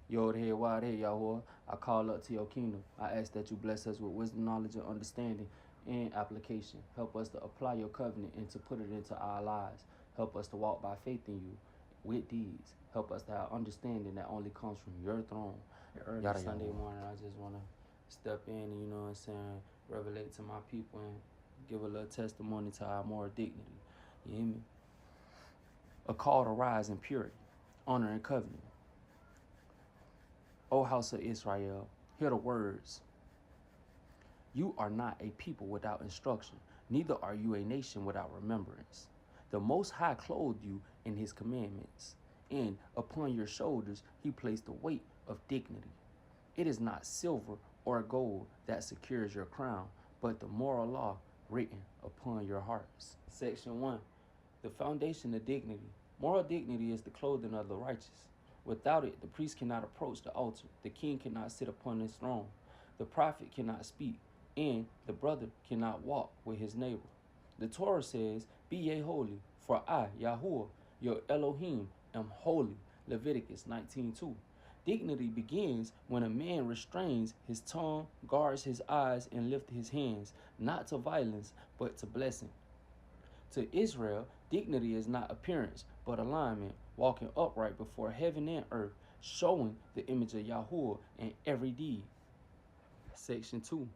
Yod Hey Wad Hey Yahweh, I call up to your kingdom. I ask that you bless us with wisdom, knowledge, and understanding and application. Help us to apply your covenant and to put it into our lives. Help us to walk by faith in you with deeds. Help us to have understanding that only comes from your throne. Early yada, Sunday morning, I just want to step in and, you know what I'm saying, revelate to my people and give a little testimony to our moral dignity. You hear me? A call to rise in purity, honor, and covenant. O house of Israel, hear the words. You are not a people without instruction, neither are you a nation without remembrance. The Most High clothed you in his commandments, and upon your shoulders he placed the weight of dignity. It is not silver or gold that secures your crown, but the moral law written upon your hearts. Section 1. The foundation of dignity. Moral dignity is the clothing of the righteous. Without it, the priest cannot approach the altar, the king cannot sit upon his throne, the prophet cannot speak, and the brother cannot walk with his neighbor. The Torah says, Be ye holy, for I, Yahuwah, your Elohim, am holy. Leviticus 19:2. Dignity begins when a man restrains his tongue, guards his eyes, and lifts his hands, not to violence, but to blessing. To Israel, dignity is not appearance, but alignment, walking upright before heaven and earth, showing the image of Yahuwah in every deed. Section 2.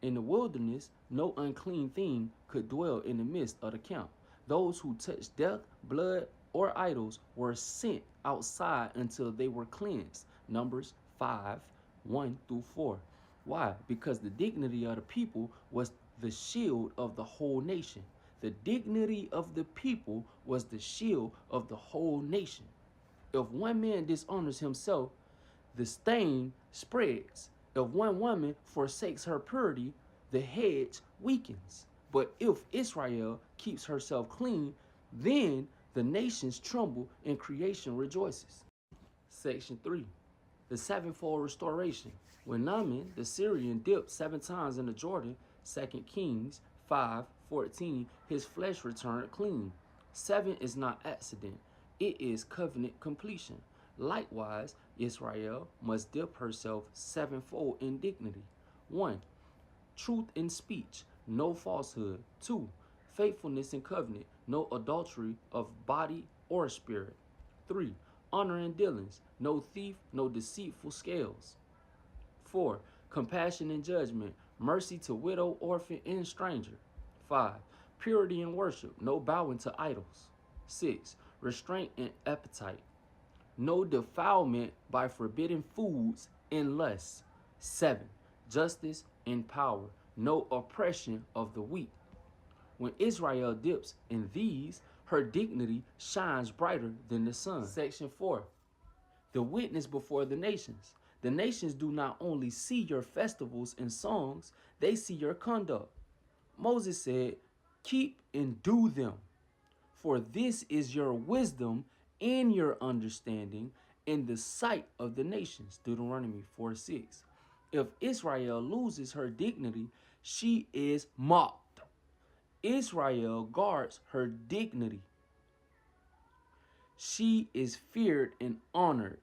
In the wilderness, no unclean thing could dwell in the midst of the camp. Those who touched death, blood, or idols were sent outside until they were cleansed. Numbers 5:1-4. Why? Because the dignity of the people was the shield of the whole nation. The dignity of the people was the shield of the whole nation. If one man dishonors himself, the stain spreads. If one woman forsakes her purity, the hedge weakens. But if Israel keeps herself clean, then the nations tremble and creation rejoices. Section 3. The sevenfold restoration. When Naaman, the Syrian, dipped 7 times in the Jordan, 2 Kings 5:14, his flesh returned clean. 7 is not accident. It is covenant completion. Likewise, Israel must dip herself sevenfold in dignity. 1. Truth in speech, no falsehood. 2. Faithfulness in covenant, no adultery of body or spirit. 3. Honor in dealings, no thief, no deceitful scales. 4. Compassion in judgment, mercy to widow, orphan, and stranger. 5. Purity in worship, no bowing to idols. 6. Restraint in appetite, no defilement by forbidden foods and lusts. 7. Justice and power, no oppression of the weak. When Israel dips in these, her dignity shines brighter than the sun. Section 4. The witness before the nations. The nations do not only see your festivals and songs, they see your conduct. Moses said, Keep and do them, for this is your wisdom and your understanding in the sight of the nations. Deuteronomy 4:6. If Israel loses her dignity, she is mocked. Israel guards her dignity. She is feared and honored.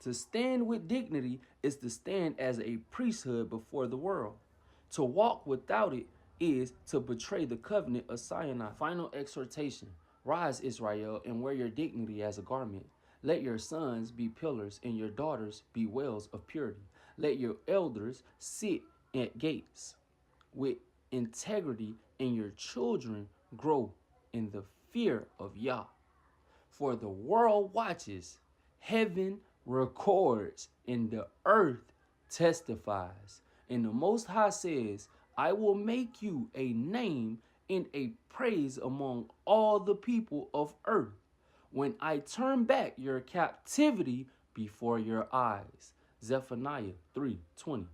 To stand with dignity is to stand as a priesthood before the world. To walk without it is to betray the covenant of Sinai. Final exhortation. Rise, Israel, and wear your dignity as a garment. Let your sons be pillars and your daughters be wells of purity. Let your elders sit at gates with integrity, and your children grow in the fear of Yah. For the world watches, heaven records, and the earth testifies. And the Most High says, I will make you a name and a praise among all the people of earth when I turn back your captivity before your eyes. Zephaniah 3:20.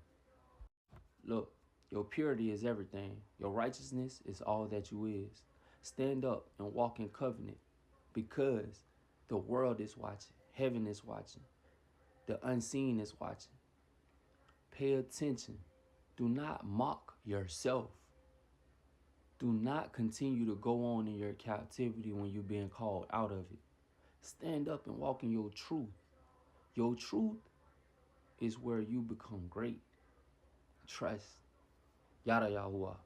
Look, your purity is everything. Your righteousness is all that you is. Stand up and walk in covenant, because the world is watching. Heaven is watching. The unseen is watching. Pay attention. Do not mock yourself. Do not continue to go on in your captivity when you're being called out of it. Stand up and walk in your truth. Your truth is where you become great. Trust. Yada Yahuwah.